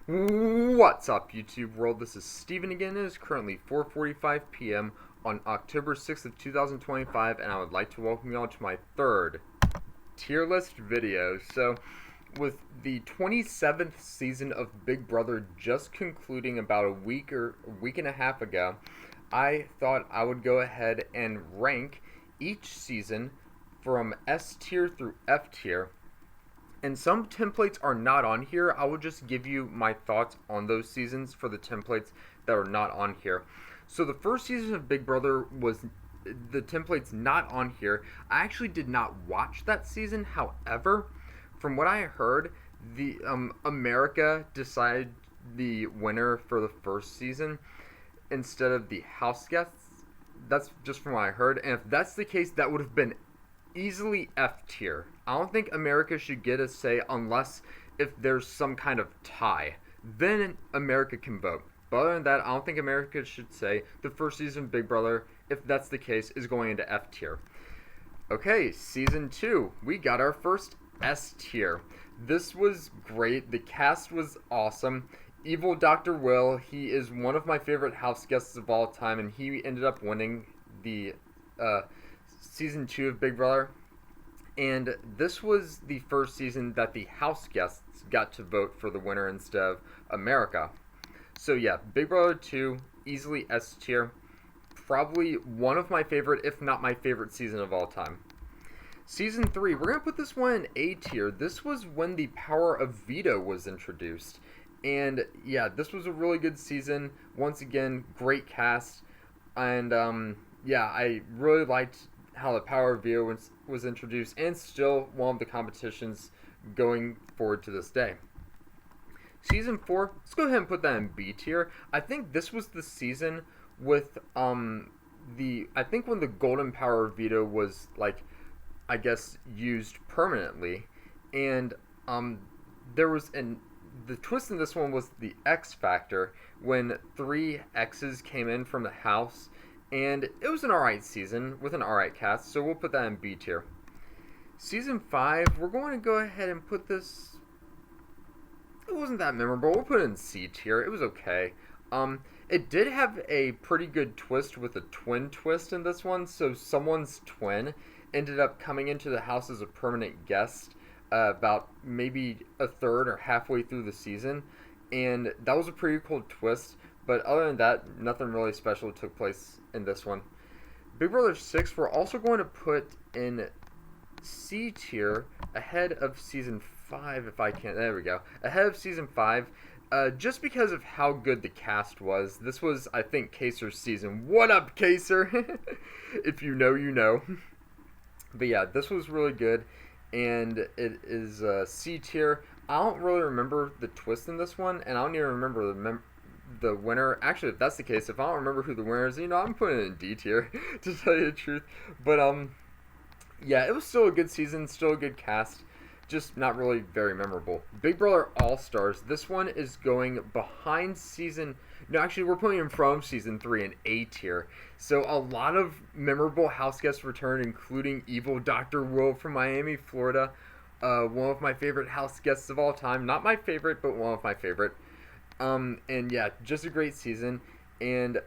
What's up, YouTube world? This is Steven again. It is currently 4:45 p.m. on October 6th of 2025, and I would like to welcome you all to my third tier list video. So, with the 27th season of Big Brother just concluding about a week and a half ago, I thought I would go ahead and rank each season from S tier through F tier. And some templates are not on here. I will just give you my thoughts on those seasons for the templates that are not on here. So the first season of Big Brother was the templates not on here. I actually did not watch that season. However, from what I heard, the America decided the winner for the first season instead of the house guests. That's just from what I heard. And if that's the case, that would have been easily F tier. I don't think America should get a say unless if there's some kind of tie. Then America can vote. But other than that, I don't think America should say the first season of Big Brother, if that's the case, is going into F tier. Okay, season 2. We got our first S tier. This was great. The cast was awesome. Evil Dr. Will, he is one of my favorite house guests of all time, and he ended up winning the season 2 of Big Brother. And this was the first season that the house guests got to vote for the winner instead of America. So yeah, Big Brother 2, easily S tier. Probably one of my favorite, if not my favorite season of all time. Season 3, we're going to put this one in A tier. This was when the power of veto was introduced. And yeah, this was a really good season. Once again, great cast. And yeah, I really liked how the power of veto was introduced, and still one of the competitions going forward to this day. Season 4, let's go ahead and put that in B tier. I think this was the season with I think when the golden power of veto was, like, I guess, used permanently, and there was the twist in this one was the X factor when 3 X's came in from the house. And it was an alright season with an alright cast, so we'll put that in B tier. Season 5, we're going to go ahead and put this... It wasn't that memorable. We'll put it in C tier. It was okay. It did have a pretty good twist with a twin twist in this one, so someone's twin ended up coming into the house as a permanent guest about maybe a third or halfway through the season, and that was a pretty cool twist. But other than that, nothing really special took place in this one. Big Brother 6, we're also going to put in C tier ahead of Season 5, if I can. There we go. Ahead of Season 5, just because of how good the cast was. This was, I think, Kaser's season. What up, Kaser? If you know, you know. But yeah, this was really good, and it is C tier. I don't really remember the twist in this one, and I don't even remember the winner. Actually, if that's the case, if I don't remember who the winner is, I'm putting it in D tier, to tell you the truth. But yeah, it was still a good season, still a good cast, just not really very memorable. Big Brother All-Stars, this one is going behind season... No, actually, we're putting in from season 3 in A tier. So a lot of memorable house guests return, including Evil Dr. Will from Miami, Florida. One of my favorite house guests of all time. Not my favorite, but one of my favorite. And yeah, just a great season, and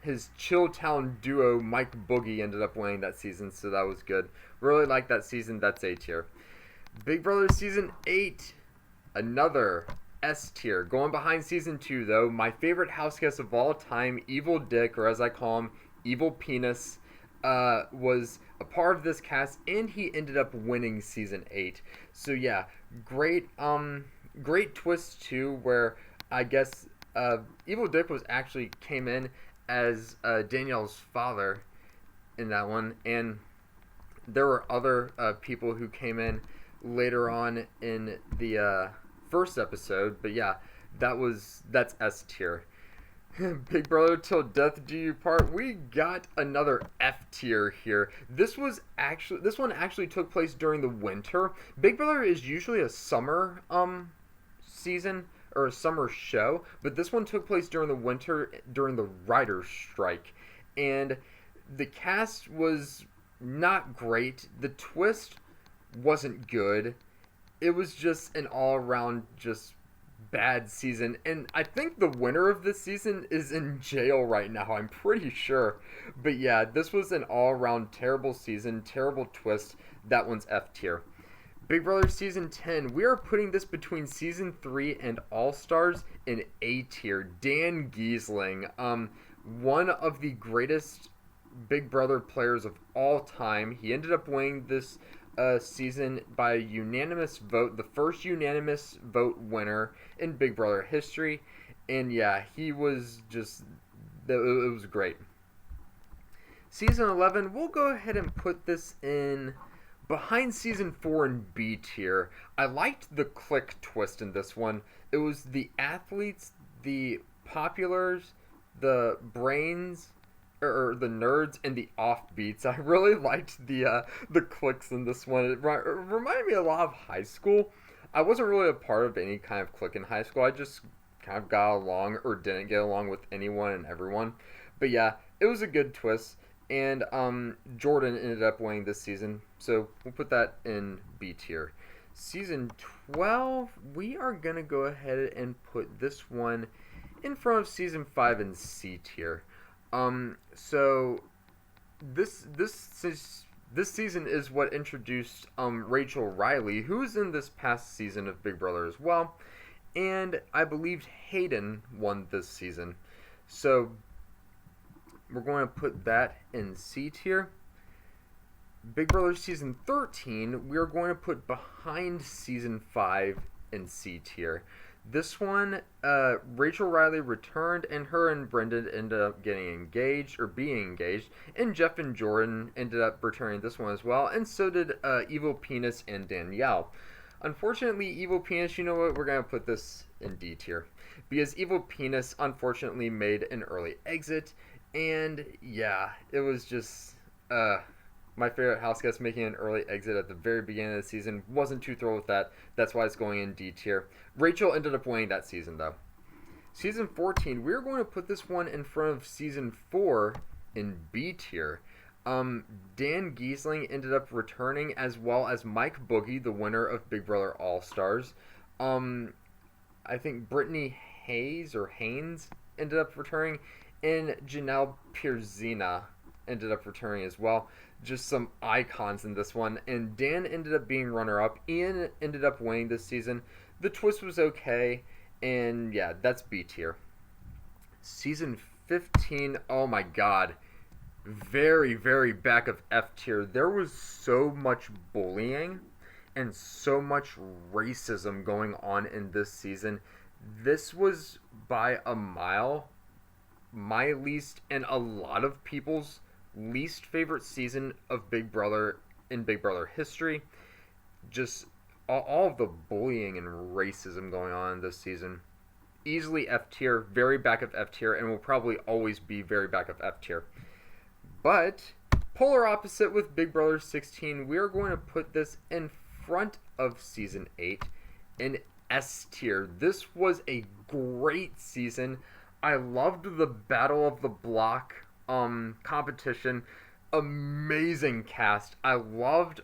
his Chill Town duo, Mike Boogie, ended up winning that season, so that was good. Really liked that season. That's A tier. Big Brother Season 8, another S tier. Going behind Season 2, though, my favorite house guest of all time, Evil Dick, or as I call him, Evil Penis, was a part of this cast, and he ended up winning Season 8. So yeah, great twist too, where I guess Evil Dick came in as Danielle's father in that one, and there were other people who came in later on in the first episode. But yeah, that's S tier. Big Brother Till Death Do You Part. We got another F tier here. This one actually took place during the winter. Big Brother is usually a summer season or a summer show, but this one took place during the winter during the writer's strike, and the cast was not great. The twist wasn't good. It was just an all-around just bad season, and I think the winner of this season is in jail right now. I'm pretty sure. But yeah, this was an all-around terrible season, terrible twist. That one's F tier. Big Brother Season 10, we are putting this between Season 3 and All Stars in A tier. Dan Giesling, one of the greatest Big Brother players of all time. He ended up winning this season by unanimous vote, the first unanimous vote winner in Big Brother history. And yeah, he was just, it was great. Season 11, we'll go ahead and put this in behind Season 4 in B tier. I liked the click twist in this one. It was the athletes, the populars, the brains, or the nerds, and the offbeats. I really liked the clicks in this one. It reminded me a lot of high school. I wasn't really a part of any kind of clique in high school. I just kind of got along or didn't get along with anyone and everyone. But yeah, it was a good twist. And Jordan ended up winning this season, so we'll put that in B tier. Season 12, we are going to go ahead and put this one in front of Season 5 in C tier. So this season is what introduced Rachel Riley, who was in this past season of Big Brother as well, and I believe Hayden won this season. So we're going to put that in C tier. Big Brother Season 13, we are going to put behind Season 5 in C tier. This one, Rachel Riley returned, and her and Brendan ended up getting engaged, or being engaged, and Jeff and Jordan ended up returning this one as well, and so did Evil Penis and Danielle. Unfortunately, Evil Penis, you know what, we're going to put this in D tier, because Evil Penis unfortunately made an early exit, and yeah, it was just my favorite house guest making an early exit at the very beginning of the season. Wasn't too thrilled with that. That's why it's going in D tier. Rachel ended up winning that season though. Season 14, we're going to put this one in front of Season 4 in B tier. Dan Giesling ended up returning, as well as Mike Boogie, the winner of Big Brother All Stars. I think Brittany Hayes ended up returning, and Janelle Pierzina ended up returning as well. Just some icons in this one. And Dan ended up being runner-up. Ian ended up winning this season. The twist was okay. And yeah, that's B tier. Season 15, oh my god. Very, very back of F tier. There was so much bullying and so much racism going on in this season. This was by a mile my least, and a lot of people's least favorite season of Big Brother in Big Brother history. Just all of the bullying and racism going on in this season. Easily F tier, very back of F tier, and will probably always be very back of F tier. But polar opposite with Big Brother 16, we are going to put this in front of Season 8 in S tier. This was a great season. I loved the Battle of the Block competition. Amazing cast. I loved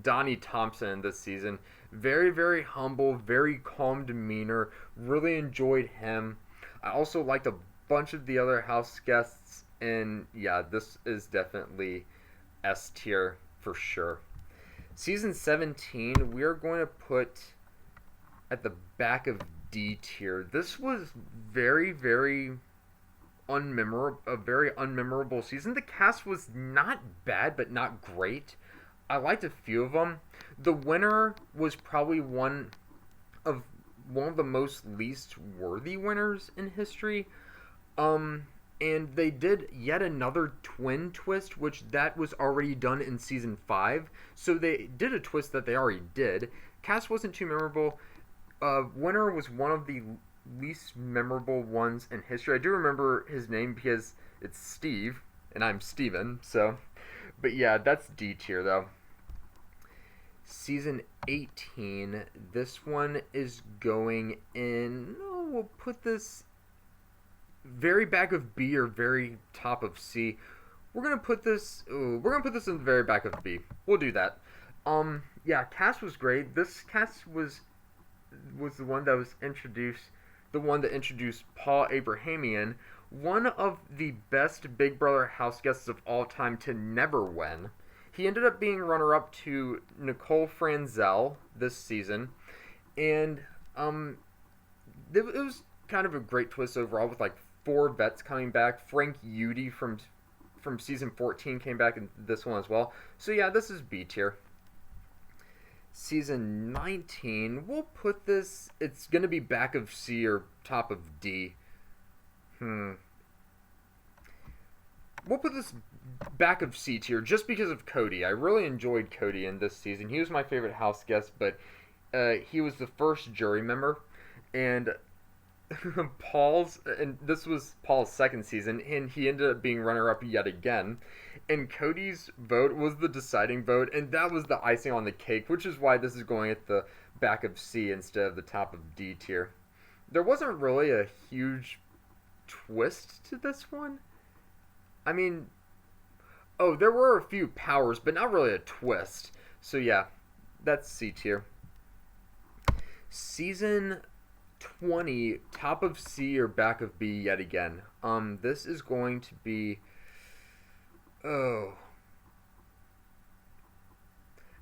Donnie Thompson in this season. Very, very humble, very calm demeanor. Really enjoyed him. I also liked a bunch of the other house guests. And yeah, this is definitely S tier for sure. Season 17, we are going to put at the back of D tier. This was very, very a very unmemorable season. The cast was not bad, but not great. I liked a few of them. The winner was probably one of the most least worthy winners in history. And they did yet another twin twist, which that was already done in Season 5. So they did a twist that they already did. Cast wasn't too memorable. Winner was one of the least memorable ones in history. I do remember his name because it's Steve, and I'm Steven, so. But yeah, that's D tier, though. Season 18, this one is going in, we'll put this very back of B or very top of C. We're gonna put this in the very back of B. We'll do that. Yeah, cast was great. This cast was was the one that was introduced, the one that introduced Paul Abrahamian, one of the best Big Brother house guests of all time to never win. He ended up being runner-up to Nicole Franzel this season, and it was kind of a great twist overall with like four vets coming back. Frank Udy from season 14 came back in this one as well. So yeah, this is B tier. Season 19, we'll put this, it's going to be back of C or top of D. We'll put this back of C tier just because of Cody. I really enjoyed Cody in this season. He was my favorite house guest, but he was the first jury member. And this was Paul's second season, and he ended up being runner-up yet again. And Cody's vote was the deciding vote, and that was the icing on the cake, which is why this is going at the back of C instead of the top of D tier. There wasn't really a huge twist to this one. I mean, there were a few powers, but not really a twist. So yeah, that's C tier. Season 20, top of C or back of B yet again. This is going to be...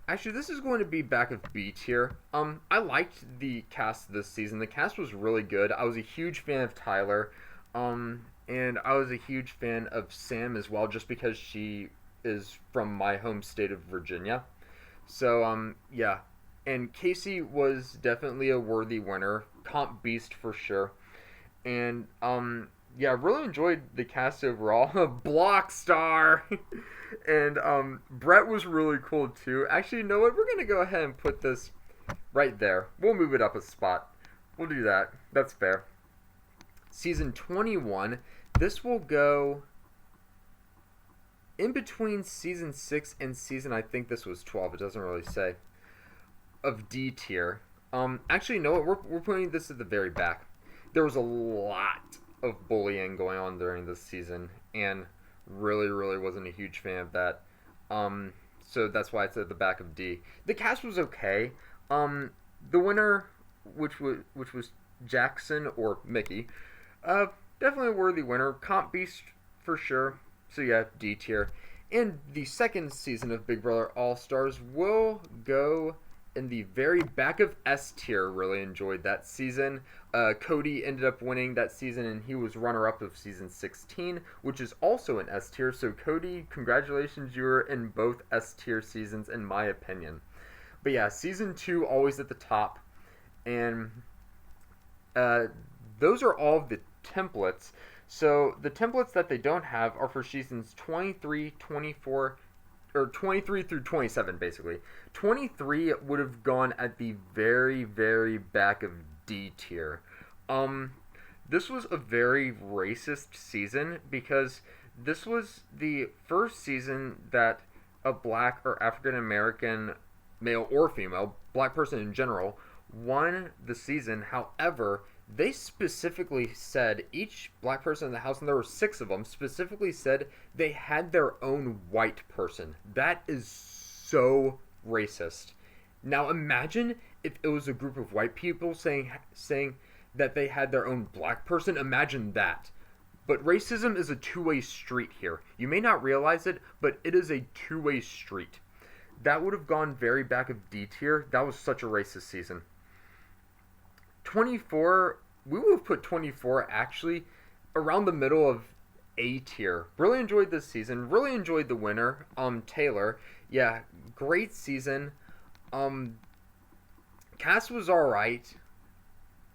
Actually, this is going to be back of B tier. I liked the cast this season. The cast was really good. I was a huge fan of Tyler. And I was a huge fan of Sam as well, just because she is from my home state of Virginia. So, yeah. And Casey was definitely a worthy winner. Comp Beast for sure. And, yeah, I really enjoyed the cast overall. Block Star! And, Brett was really cool too. Actually, you know what? We're going to go ahead and put this right there. We'll move it up a spot. We'll do that. That's fair. Season 21. This will go in between season 6 and season, I think this was 12. It doesn't really say. Of D tier. Actually, you know what? We're putting this at the very back. There was a lot of bullying going on during this season, and really wasn't a huge fan of that. So that's why it's at the back of D. The cast was okay. The winner, which was Jackson or Mickey, definitely a worthy winner. Comp Beast for sure. So yeah, D tier. And the second season of Big Brother All-Stars will go in the very back of S tier. Really enjoyed that season. Cody ended up winning that season, and he was runner-up of season 16, which is also in S tier. So Cody, congratulations, you were in both S tier seasons, in my opinion. But yeah, season 2 always at the top, and those are all of the templates. So the templates that they don't have are for seasons 23, 24, or 23 through 27, basically. 23 would have gone at the very back of D tier. This was a very racist season because this was the first season that a black or African American male or female, black person in general, won the season. However, they specifically said, each black person in the house, and there were 6 of them, specifically said they had their own white person. That is so racist. Now imagine if it was a group of white people saying that they had their own black person. Imagine that. But racism is a two-way street here. You may not realize it, but it is a two-way street. That would have gone very back of D tier. That was such a racist season. 24, we would have put 24 actually around the middle of A tier. Really enjoyed this season. Really enjoyed the winner, Taylor. Yeah, great season. Cast was alright.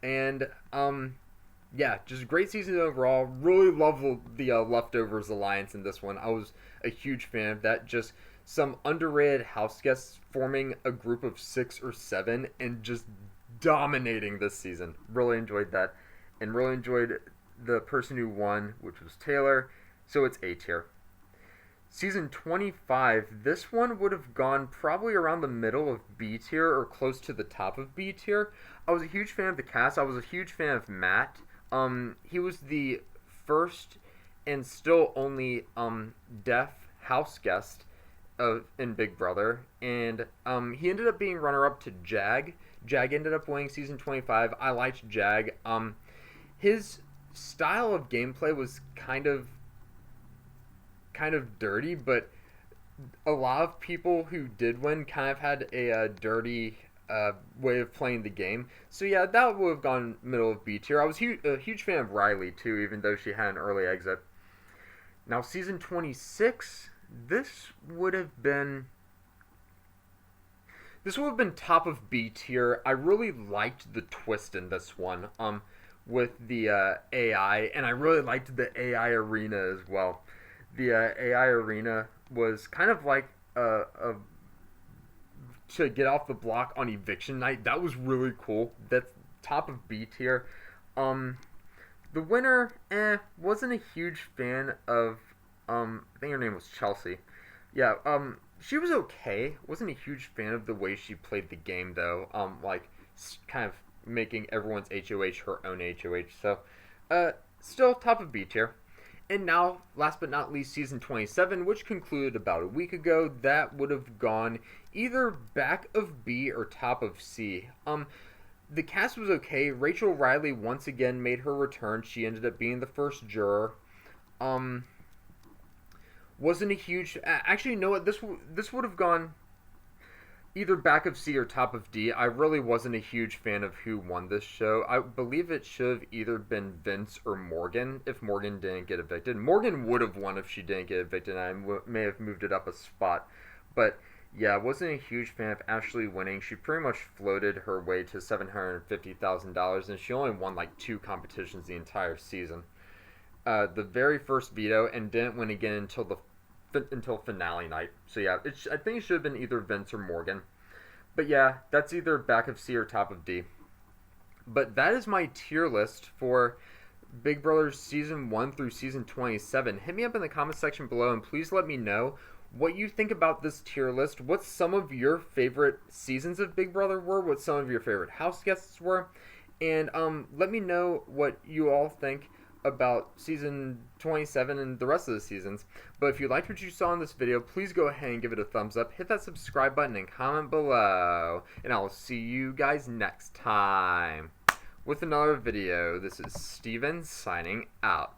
And, yeah, just great season overall. Really love the Leftovers Alliance in this one. I was a huge fan of that. Just some underrated house guests forming a group of 6 or 7 and just dominating this season. Really enjoyed that. And really enjoyed the person who won, which was Taylor. So it's A tier. Season 25, this one would have gone probably around the middle of B tier or close to the top of B tier. I was a huge fan of the cast. I was a huge fan of Matt. He was the first and still only deaf house guest in Big Brother. And he ended up being runner-up to Jag. Jag ended up winning season 25. I liked Jag. His style of gameplay was kind of dirty, but a lot of people who did win kind of had a dirty way of playing the game. So yeah, that would have gone middle of B tier. I was a huge fan of Riley too, even though she had an early exit. Now season 26, this would have been top of B tier. I really liked the twist in this one, with the AI, and I really liked the AI arena as well. The AI arena was kind of like to get off the block on eviction night. That was really cool. That's top of B tier. The winner, wasn't a huge fan of. I think her name was Chelsea. Yeah. She was okay. Wasn't a huge fan of the way she played the game though. Like kind of making everyone's HOH her own HOH. So, still top of B tier. And now, last but not least, season 27, which concluded about a week ago, that would have gone either back of B or top of C. The cast was okay. Rachel Riley once again made her return. She ended up being the first juror. Wasn't a huge... Actually, you know what? This would have gone either back of C or top of D. I really wasn't a huge fan of who won this show. I believe it should have either been Vince or Morgan if Morgan didn't get evicted. Morgan would have won if she didn't get evicted, and I may have moved it up a spot. But yeah, I wasn't a huge fan of Ashley winning. She pretty much floated her way to $750,000, and she only won like 2 competitions the entire season. The very first veto, and didn't win again until finale night. So yeah, I think it should have been either Vince or Morgan. But yeah, that's either back of C or top of D. But that is my tier list for Big Brother Season 1 through Season 27. Hit me up in the comment section below and please let me know what you think about this tier list. What some of your favorite seasons of Big Brother were. What some of your favorite house guests were. And let me know what you all think about season 27 and the rest of the seasons. But if you liked what you saw in this video, please go ahead and give it a thumbs up, hit that subscribe button, and comment below. And I will see you guys next time with another video. This is Steven signing out.